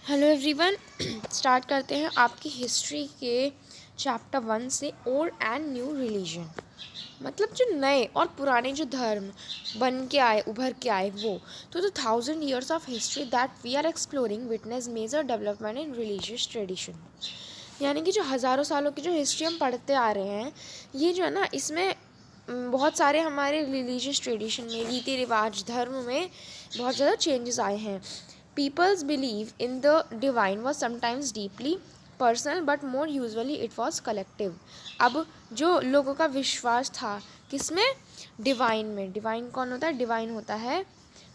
Hello everyone. Start करते हैं आपकी हिस्ट्री के चैप्टर 1 से ओल्ड एंड न्यू रिलीजन। मतलब जो नए और पुराने जो धर्म बन के आए, उभर के आए, वो तो 1000 years of history that we are exploring witness major development in religious tradition. यानी कि जो हज़ारों सालों की जो हिस्ट्री हम पढ़ते आ रहे हैं, ये जो है ना, इसमें बहुत सारे हमारे रिलीजियस ट्रेडिशन में, रीति रिवाज, धर्म में बहुत ज़्यादा चेंजेस आए हैं। People's belief in the divine was sometimes deeply personal but more usually it was collective। अब जो लोगों का विश्वास था किसमें? डिवाइन में। डिवाइन कौन होता है? डिवाइन होता है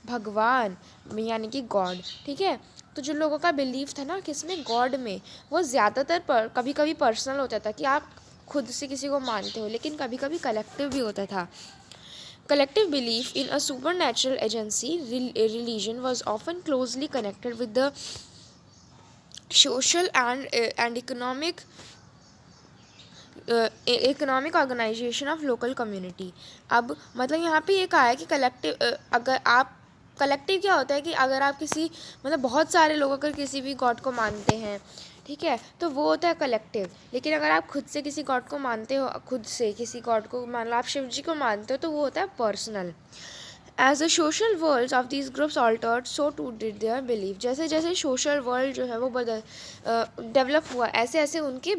भगवान, यानी कि गॉड। ठीक है, तो जो लोगों का बिलीफ था ना किसमें? गॉड में। वो ज़्यादातर पर कभी कभी पर्सनल होता था कि आप खुद से किसी को मानते हो, लेकिन कभी कभी कलेक्टिव भी होता था। Collective belief in a supernatural agency, religion was often closely connected with the social and economic organization of local community। अब मतलब यहाँ पे ये कहा है कि कलेक्टिव, अगर आप कलेक्टिव क्या होता है कि अगर आप किसी मतलब बहुत सारे लोग अगर किसी भी गॉड को मानते हैं, ठीक है, तो वो होता है कलेक्टिव। लेकिन अगर आप खुद से किसी गॉड को मानते हो, खुद से किसी गॉड को मान लो आप शिव जी को मानते हो, तो वो होता है personal. As the social world of these groups altered so too did their belief. जैसे जैसे सोशल वर्ल्ड जो है वो डेवलप हुआ, ऐसे ऐसे उनके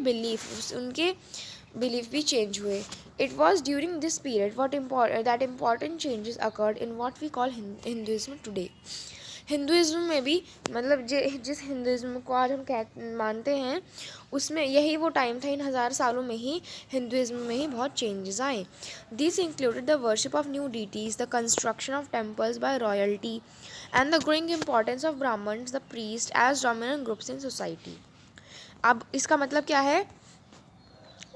बिलीफ भी चेंज हुए। It was during this period that important changes occurred in what we call Hinduism today. Hinduism में भी मतलब जिस हिंदुइज्म को आज हम मानते हैं, उसमें यही वो टाइम था, इन 1000 सालों में ही हिंदुइज्म में ही बहुत चेंजेस आए। This included the worship of new deities, the construction of temples by royalty and the growing importance of Brahmins the priest as dominant groups in society. अब इसका मतलब क्या है?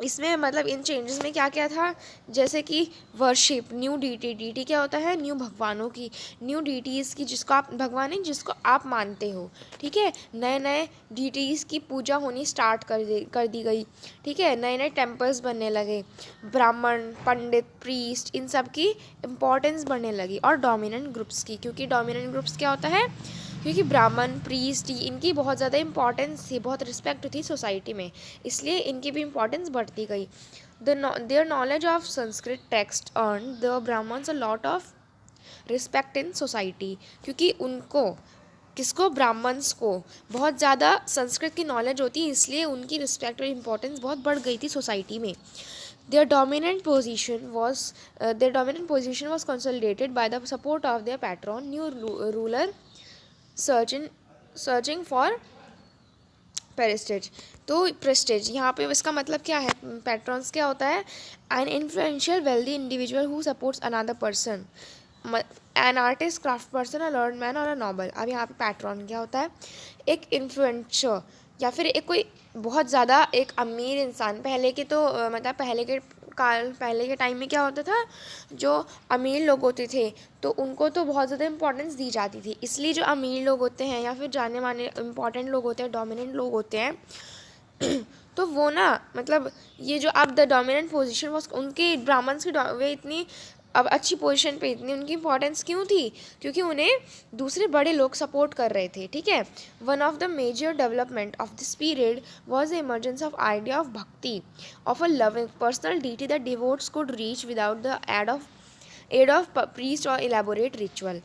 इसमें मतलब इन चेंजेस में क्या क्या था? जैसे कि वर्शिप, न्यू डीटी। डीटी क्या होता है? न्यू भगवानों की, न्यू डीटीज़ की, जिसको आप भगवान है जिसको आप मानते हो। ठीक है, नए नए डीटीज़ की पूजा होनी स्टार्ट कर दी गई। ठीक है, नए नए टेम्पल्स बनने लगे, ब्राह्मण, पंडित, प्रीस्ट, इन सब की इम्पोर्टेंस बढ़ने लगी। और डोमिनेंट ग्रुप्स की, क्योंकि डोमिनेंट ग्रुप्स क्या होता है? क्योंकि ब्राह्मण, प्रीस्ट, इनकी बहुत ज़्यादा इंपॉर्टेंस थी, बहुत रिस्पेक्ट थी सोसाइटी में, इसलिए इनकी भी इम्पॉर्टेंस बढ़ती गई। Their knowledge of Sanskrit text earn the Brahmins a lot of respect in society. क्योंकि उनको, किसको? ब्राह्मण्स को बहुत ज़्यादा संस्कृत की नॉलेज होती है, इसलिए उनकी रिस्पेक्ट और इम्पोर्टेंस बहुत बढ़ गई थी सोसाइटी में। Their dominant position was consolidated by the support of their patron, new ruler searching for prestige. तो प्रेस्टेज यहाँ पे इसका मतलब क्या है? पैट्रॉन्स क्या होता है? An influential wealthy individual who supports another person, an artist, craft person, a learn man or a noble. अब यहाँ पे पैट्रॉन क्या होता है? एक इन्फ्लुएंसर या फिर एक कोई बहुत ज़्यादा एक अमीर इंसान। पहले के तो मतलब पहले के टाइम में क्या होता था? जो अमीर लोग होते थे तो उनको तो बहुत ज़्यादा इंपॉर्टेंस दी जाती थी, इसलिए जो अमीर लोग होते हैं या फिर जाने माने इंपॉर्टेंट लोग होते हैं, डोमिनेंट लोग होते हैं तो वो ना, मतलब ये जो अब द डोमिनेंट पोजीशन वॉज, उनके ब्राह्मण्स की वे इतनी अब अच्छी पोजीशन पे, इतनी उनकी इंपॉर्टेंस क्यों थी? क्योंकि उन्हें दूसरे बड़े लोग सपोर्ट कर रहे थे। ठीक है, one of the major development of this period was the emergence of idea of bhakti, of a loving personal deity that devotees could reach without the aid of priest or elaborate ritual.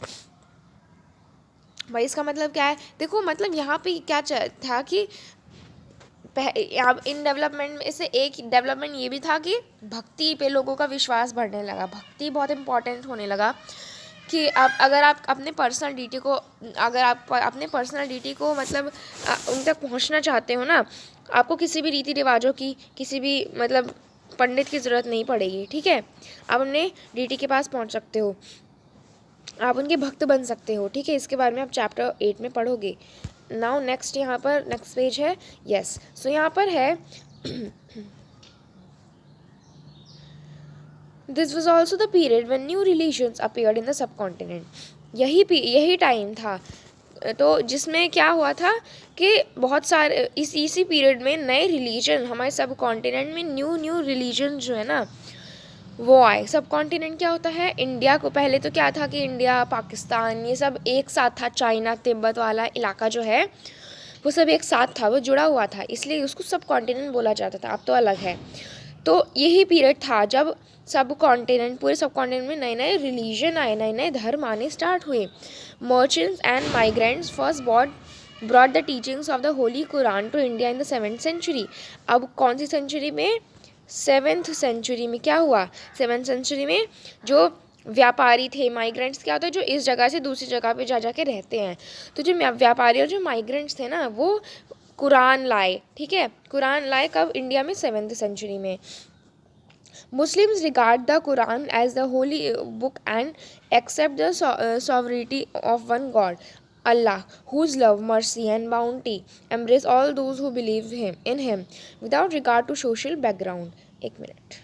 भाई इसका मतलब क्या है? देखो, मतलब यहाँ पे क्या था कि अब इन डेवलपमेंट में से एक डेवलपमेंट ये भी था कि भक्ति पे लोगों का विश्वास बढ़ने लगा, भक्ति बहुत इंपॉर्टेंट होने लगा। कि आप अगर आप अपने पर्सनल डीटी को, मतलब उन तक पहुंचना चाहते हो ना, आपको किसी भी रीति रिवाजों की, किसी भी मतलब पंडित की ज़रूरत नहीं पड़ेगी। ठीक है, आप अपने डीटी के पास पहुंच सकते हो, आप उनके भक्त बन सकते हो। ठीक है, इसके बारे में आप चैप्टर 8 में पढ़ोगे। नाउ नेक्स्ट, यहाँ पर नेक्स्ट पेज है। यस, सो यहाँ पर है this was also the period when new religions appeared in the sub continent. यही टाइम था तो जिसमें क्या हुआ था कि बहुत सारे इसी पीरियड में नए रिलीजन हमारे सब कॉन्टिनेंट में न्यू रिलीजन जो है ना वो आए। सब कॉन्टिनेंट क्या होता है? इंडिया को पहले तो क्या था कि इंडिया, पाकिस्तान, ये सब एक साथ था, चाइना, तिब्बत वाला इलाका जो है वो सब एक साथ था, वो जुड़ा हुआ था, इसलिए उसको सब कॉन्टिनेंट बोला जाता था। अब तो अलग है। तो यही पीरियड था जब सब कॉन्टिनेंट, पूरे सब कॉन्टिनेंट में नए नए रिलीजन आए, नए नए धर्म आने स्टार्ट हुए। Merchants and migrants first brought the teachings of the Holy Quran to India in the 7th century। अब कौन सी सेंचुरी में? 7th सेंचुरी में। क्या हुआ 7th सेंचुरी में? जो व्यापारी थे, माइग्रेंट्स क्या होता है, जो इस जगह से दूसरी जगह पे जा के रहते हैं। तो जो व्यापारी और जो माइग्रेंट्स थे ना, वो कुरान लाए। ठीक है, कुरान लाए कब? इंडिया में 7th सेंचुरी में। Muslims regard the Quran as the holy book and accept the sovereignty of one God, Allah, whose love, mercy, and bounty embrace all those who believe in Him, without regard to social background। एक minute,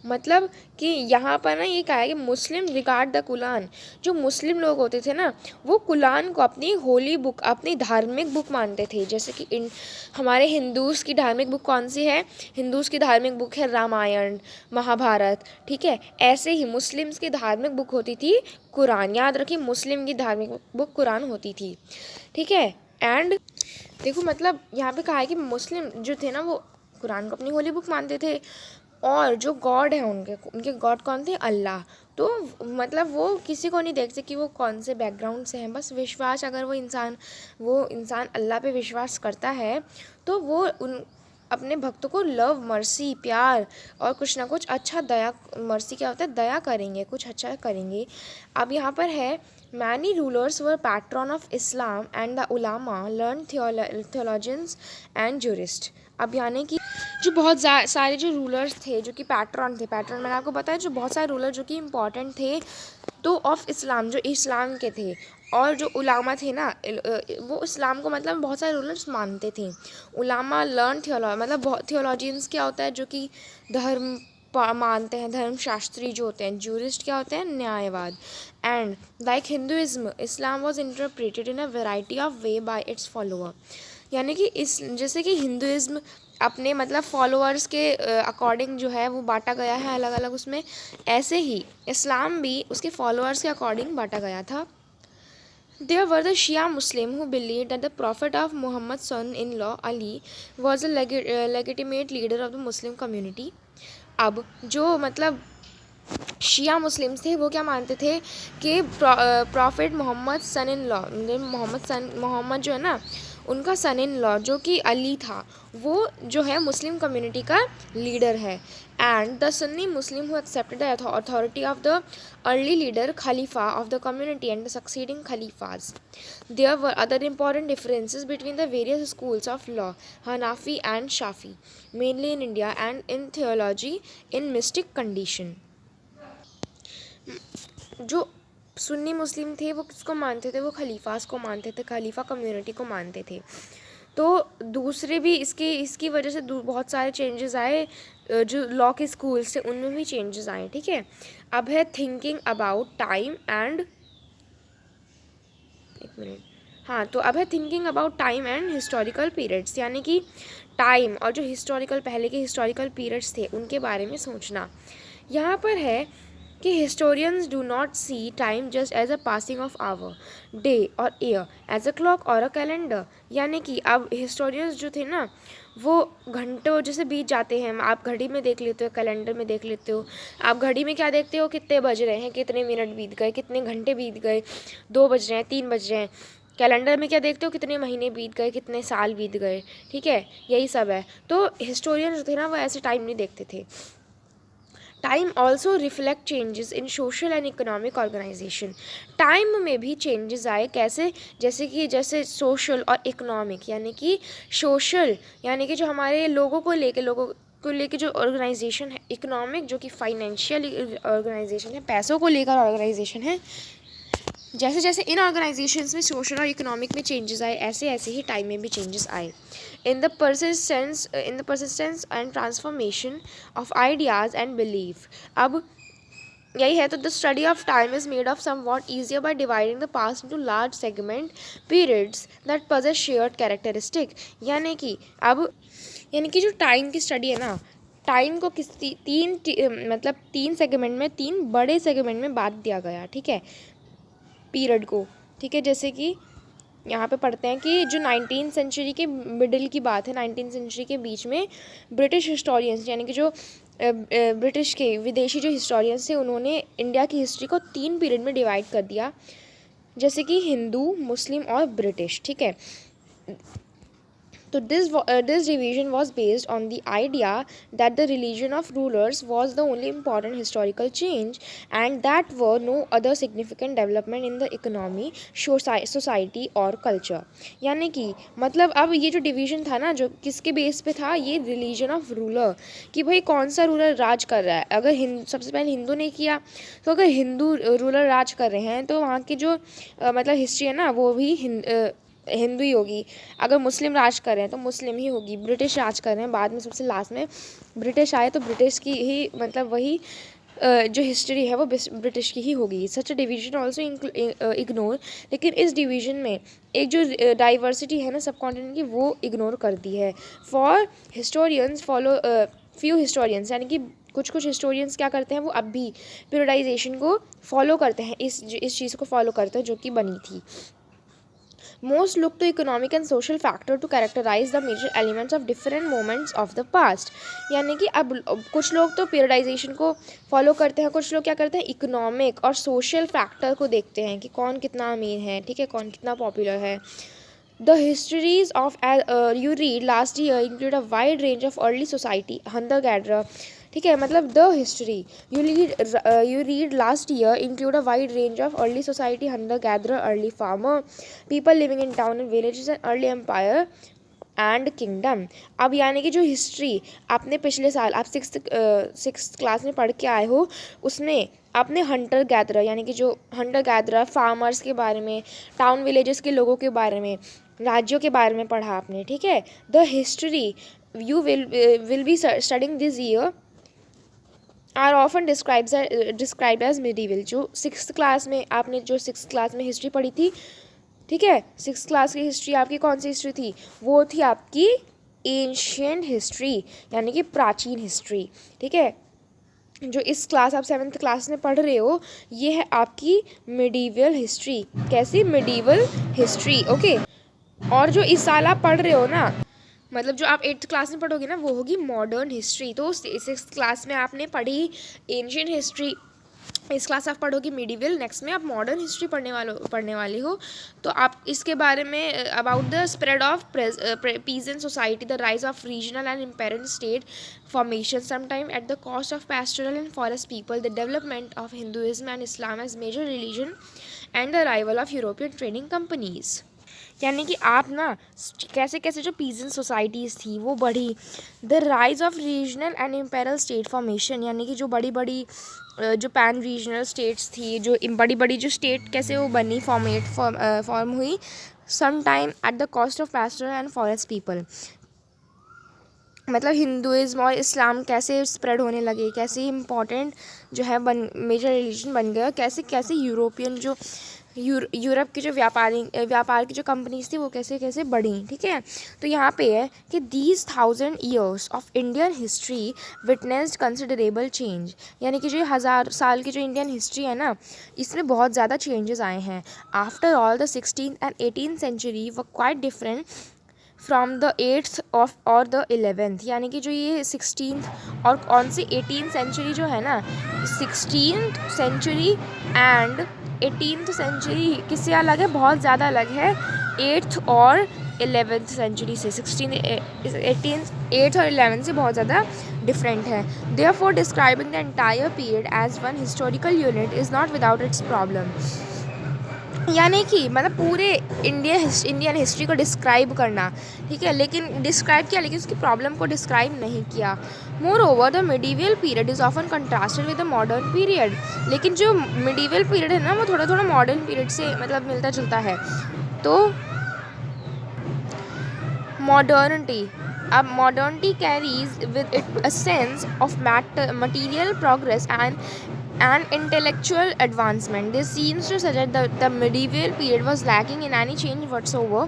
मतलब कि यहाँ पर ना ये कहा है कि मुस्लिम रिगार्ड द कुरान, जो मुस्लिम लोग होते थे ना, वो कुरान को अपनी होली बुक, अपनी धार्मिक बुक मानते थे। जैसे कि हमारे हिंदूज़ की धार्मिक बुक कौन सी है? हिंदूज़ की धार्मिक बुक है रामायण, महाभारत। ठीक है, ऐसे ही मुस्लिम्स की धार्मिक बुक होती थी कुरान। याद रखिए, मुस्लिम की धार्मिक बुक कुरान होती थी। ठीक है, एंड देखो मतलब यहाँ पे कहा है कि मुस्लिम जो थे ना, वो कुरान को अपनी होली बुक मानते थे, और जो गॉड है उनके गॉड कौन थे? अल्लाह। तो मतलब वो किसी को नहीं देखते कि वो कौन से बैकग्राउंड से हैं, बस विश्वास, अगर वो इंसान अल्लाह पे विश्वास करता है तो वो अपने भक्तों को लव, मर्सी, प्यार और कुछ ना कुछ अच्छा, दया, मर्सी क्या होता है? दया करेंगे, कुछ अच्छा करेंगे। अब यहाँ पर है, many rulers were patron of Islam and the ulama learn theologians and jurist. अब यानी कि जो बहुत सारे जो रूलर्स थे, जो कि पैट्रन थे, पैट्रन मैंने आपको बताया, जो बहुत सारे रूलर जो कि इम्पॉर्टेंट थे तो ऑफ इस्लाम, जो इस्लाम के थे, और जो उलामा थे ना, वो इस्लाम को मतलब बहुत सारे रूलर्स मानते थे। उलामा लर्न मतलब थियोलॉजियंस क्या होता है? जो कि धर्म मानते हैं, धर्म शास्त्री जो होते हैं। जूरिस्ट क्या होते हैं? न्यायवाद। And like Hinduism, Islam was interpreted in a variety of way by its follower. यानी कि इस जैसे कि हिंदुइज्म अपने मतलब फॉलोअर्स के अकॉर्डिंग जो है वो बांटा गया है अलग अलग उसमें, ऐसे ही इस्लाम भी उसके फॉलोअर्स के अकॉर्डिंग बांटा गया था। There were the Shia Muslim who believed that the Prophet of Muhammad's son-in-law Ali was a legitimate leader of the Muslim community। अब जो मतलब शिया मुस्लिम्स थे वो क्या मानते थे कि prophet Muhammad son in law, Muhammad जो है ना, उनका सन इन लॉ जो कि अली था, वो जो है मुस्लिम कम्युनिटी का लीडर है। And the Sunni Muslim who accepted the authority of the early leader khalifa of the community and the succeeding khalifas. There were other important differences between the various schools of law, Hanafi and Shafi, mainly in India, and in theology in mystic condition. जो Sunni मुस्लिम थे वो किसको मानते थे? वो खलीफास को मानते थे, खलीफा कम्युनिटी को मानते थे। तो दूसरे भी इसकी वजह से बहुत सारे चेंजेस आए, जो लॉ के स्कूल्स थे उनमें भी चेंजेस आए। ठीक है, अब है थिंकिंग अबाउट टाइम एंड, एक मिनट, हाँ, तो अब है thinking about time and historical periods, यानी कि टाइम और जो हिस्टोरिकल, पहले के हिस्टोरिकल पीरियड्स थे उनके बारे में सोचना। यहाँ पर है कि historians do not see time just as a passing of hour, day or year, as a clock or a calendar. यानी कि अब हिस्टोरियंस जो थे ना, वो घंटों जैसे बीत जाते हैं, आप घड़ी में देख लेते हो, कैलेंडर में देख लेते हो। आप घड़ी में क्या देखते हो? कितने बज रहे हैं, कितने मिनट बीत गए, कितने घंटे बीत गए, 2 बज रहे हैं, 3 बज रहे हैं। कैलेंडर में क्या देखते हो? कितने महीने बीत गए, कितने साल बीत गए। ठीक है, यही सब है। तो हिस्टोरियन जो थे ना, वो ऐसे टाइम नहीं देखते थे। Time also reflect changes in social and economic organisation. Time में भी चेंजेस आए, कैसे? जैसे सोशल और इकोनॉमिक, यानी कि सोशल यानी कि जो हमारे लोगों को लेके जो ऑर्गेनाइजेशन है, इकोनॉमिक जो कि फाइनेंशियल ऑर्गेनाइजेशन है, पैसों को लेकर ऑर्गेनाइजेशन है। जैसे जैसे इन ऑर्गेनाइजेशंस में सोशल और इकोनॉमिक में चेंजेस आए, ऐसे ऐसे ही टाइम में भी चेंजेस आए। In the persistence and transformation of ideas and belief. अब यही है, तो the study of time is made of somewhat easier by dividing the past into large segment periods that possess shared characteristic. यानी कि जो time की study है ना, टाइम को मतलब 3 सेगमेंट में, 3 बड़े सेगमेंट में बांट दिया गया। ठीक है, पीरियड को। ठीक है, जैसे कि यहाँ पे पढ़ते हैं कि जो 19th सेंचुरी के मिडिल की बात है, 19th सेंचुरी के बीच में ब्रिटिश हिस्टोरियंस यानी कि जो ब्रिटिश के विदेशी जो हिस्टोरियंस थे उन्होंने इंडिया की हिस्ट्री को 3 पीरियड में डिवाइड कर दिया, जैसे कि हिंदू, मुस्लिम और ब्रिटिश, ठीक है। तो this division was based on the idea that the religion of rulers was the only important historical change and that were no other significant development in the economy, society और culture। यानी कि मतलब अब ये जो डिवीज़न था ना, जो किसके बेस पे था, ये रिलीजन ऑफ रूलर, कि भाई कौन सा रूलर राज कर रहा है। अगर सबसे पहले हिंदू ने किया, तो अगर हिंदू रूलर राज कर रहे हैं तो वहाँ की जो मतलब हिस्ट्री है ना वो भी हिंदू ही होगी। अगर मुस्लिम राज कर रहे हैं तो मुस्लिम ही होगी। ब्रिटिश राज कर रहे हैं, बाद में सबसे लास्ट में ब्रिटिश आए तो ब्रिटिश की ही मतलब वही जो हिस्ट्री है वो ब्रिटिश की ही होगी। सच डिवीजन ऑल्सो इग्नोर, लेकिन इस डिवीजन में एक जो डाइवर्सिटी है ना सब कॉन्टिनेंट की, वो इग्नोर कर दी है। For historians follow few historians, यानी कि कुछ हिस्टोरियंस क्या करते हैं, वो अब भी पीरियडाइजेशन को फॉलो करते हैं, इस चीज़ को फॉलो करते हैं जो कि बनी थी। Most look to economic and social factor to characterize the major elements of different moments of the past। यानी कि अब कुछ लोग तो पीरियडाइजेशन को फॉलो करते हैं, कुछ लोग क्या करते हैं, इकोनॉमिक और सोशल फैक्टर को देखते हैं कि कौन कितना अमीर है, ठीक है, कौन कितना पॉपुलर है। The histories of you read last year include a wide range of early society, hunter gatherer, ठीक है, मतलब the history you read last year include a wide range of early society, hunter gatherer, early farmer, people living in town and villages, and early empire and kingdom. अब यानी कि जो history आपने पिछले साल आप सिक्स क्लास में पढ़ के आए हो, उसमें आपने हंटर गैदरर यानी कि जो हंटर गैदरर फार्मर्स के बारे में, टाउन विलेजेस के लोगों के बारे में, राज्यों के बारे में पढ़ा आपने, ठीक है। The history you will be studying this year are often described as medieval. जो सिक्स क्लास में आपने जो सिक्स क्लास में हिस्ट्री पढ़ी थी, ठीक है, सिक्स क्लास की हिस्ट्री आपकी कौन सी हिस्ट्री थी, वो थी आपकी एंशिएंट हिस्ट्री यानी कि प्राचीन हिस्ट्री, ठीक है। जो इस क्लास आप 7th क्लास में पढ़ रहे हो, ये है आपकी मिडीवल हिस्ट्री। कैसी? Medieval history, okay. और जो इस साल आप पढ़ रहे हो ना, मतलब जो आप 8th क्लास में पढ़ोगे ना, वो होगी मॉडर्न हिस्ट्री। तो 6th क्लास में आपने पढ़ी एंशिएंट हिस्ट्री, इस क्लास आप पढ़ोगे मिडीवल, नेक्स्ट में आप मॉडर्न हिस्ट्री पढ़ने वाले हो। तो आप इसके बारे में about the spread of peasant society, the rise of regional and imperial state formation sometime at the cost of pastoral and forest people, the development of Hinduism and Islam as major religion and the arrival of European trading companies. यानी कि आप ना कैसे कैसे जो peasant societies थी वो बढ़ी। The rise of regional and imperial state formation, यानी कि जो बड़ी बड़ी जो पैन रीजनल स्टेट्स थी, जो बड़ी बड़ी जो स्टेट कैसे वो बनी, फॉर्म हुई some time at the cost of pastoral and forest people. मतलब हिंदुइज्म और इस्लाम कैसे स्प्रेड होने लगे, कैसे इम्पॉर्टेंट जो है मेजर रिलीजन बन गया, कैसे कैसे यूरोपियन जो यूरोप की जो व्यापार की जो कंपनीज थी वो कैसे कैसे बढ़ी, ठीक है। तो यहाँ पे है कि these 1000 years of Indian history witnessed considerable change, यानी कि जो 1000 साल की जो इंडियन हिस्ट्री है ना, इसमें बहुत ज़्यादा चेंजेस आए हैं। After all the 16th and 18th century were quite different from the 8th of or the 11th, यानी कि जो ये 16th और कौन सी 18th सेंचुरी जो है ना, 16th century and 18th century किससे अलग है, बहुत ज़्यादा अलग है 8th और 11th सेंचुरी से। 8th और 11th से बहुत ज़्यादा डिफरेंट है। Therefore describing the entire period as one historical unit is not without its problem. यानी कि मतलब पूरे इंडियन हिस्ट्री को डिस्क्राइब करना, ठीक है, लेकिन डिस्क्राइब किया लेकिन उसकी प्रॉब्लम को डिस्क्राइब नहीं किया। More over the medieval period is often contrasted with the modern period, लेकिन जो मिडीवल पीरियड है ना वो थोड़ा थोड़ा मॉडर्न पीरियड से मतलब मिलता जुलता है। तो मॉडर्निटी, अब modernity carries with it a sense of material progress and intellectual advancement. This seems to suggest that the medieval period was lacking in any change whatsoever,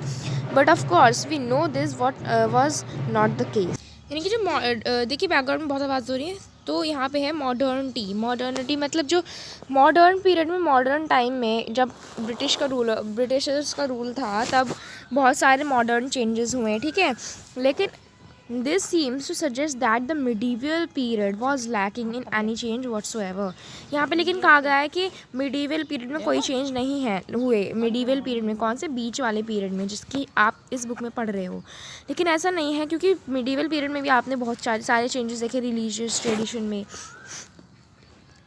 but of course we know this was not the case। यानी कि जो देखिए background में बहुत आवाज़ हो रही है तो यहाँ पे है मॉडर्निटी। मॉडर्निटी मतलब जो मॉडर्न पीरियड में, मॉडर्न टाइम में जब ब्रिटिशर्स का रूल था तब बहुत सारे मॉडर्न चेंजेस हुए, ठीक है। लेकिन this seems to suggest that the medieval period was lacking in any change whatsoever. यहाँ पे लेकिन कहा गया है कि मिडीवल पीरियड में कोई चेंज नहीं है हुए। मिडीवल पीरियड में, कौन से, बीच वाले पीरियड में, जिसकी आप इस बुक में पढ़ रहे हो। लेकिन ऐसा नहीं है, क्योंकि मिडीवल पीरियड में भी आपने बहुत सारे चेंजेस देखे रिलीजियस ट्रेडिशन में।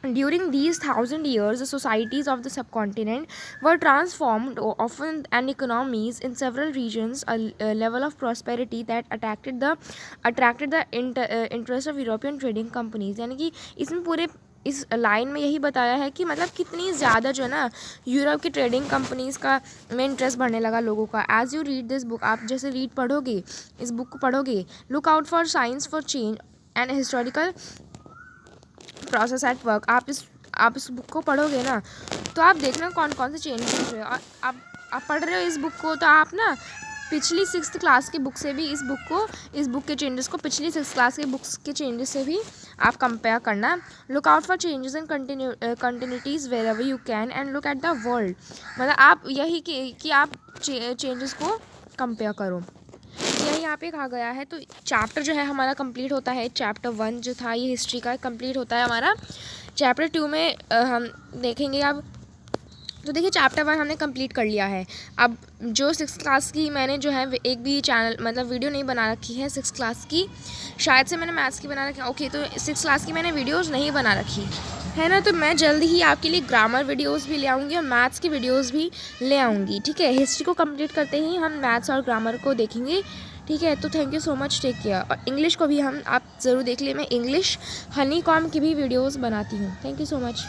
During these 1,000 years, the societies of the subcontinent were transformed, often and economies in several regions, a level of prosperity that attracted the interest of European trading companies। यानी कि इसमें पूरे इस line में यही बताया है कि मतलब कितनी ज़्यादा जो है ना यूरोप की ट्रेडिंग कंपनीज़ का में इंटरेस्ट बढ़ने लगा लोगों का। As you read this book, आप जैसे पढ़ोगे, इस बुक को पढ़ोगे, look out for science for change and historical process at work. आप इस बुक को पढ़ोगे ना तो आप देखना कौन कौन से चेंजेस हुए। और आप पढ़ रहे हो इस बुक को तो आप ना पिछली 6th क्लास की बुक से भी इस बुक के चेंजेस को पिछली 6th क्लास के बुक्स के चेंजेस से भी आप कंपेयर करना। Look out for changes and continuities wherever you can and look at the world. मतलब आप यही कि आप चेंजेस को कंपेयर करो, यही यहाँ पे कहा गया है। तो चैप्टर जो है हमारा कंप्लीट होता है। चैप्टर 1 जो था ये हिस्ट्री का कंप्लीट होता है हमारा। चैप्टर 2 में हम देखेंगे अब। तो देखिए चैप्टर 1 हमने कंप्लीट कर लिया है। अब जो 6th क्लास की मैंने जो है एक भी चैनल मतलब वीडियो नहीं बना रखी है 6th क्लास की, शायद से मैंने मैथ्स की बना रखी है। ओके, तो 6th क्लास की मैंने वीडियोज़ नहीं बना रखी है ना, तो मैं जल्दी ही आपके लिए ग्रामर वीडियोस भी ले आऊँगी और मैथ्स की वीडियोस भी ले आऊँगी, ठीक है। हिस्ट्री को कंप्लीट करते ही हम मैथ्स और ग्रामर को देखेंगे, ठीक है। तो thank you so much, take care. और इंग्लिश को भी आप ज़रूर देख लें, मैं इंग्लिश हनी कॉम की भी वीडियोस बनाती हूँ। Thank you so much.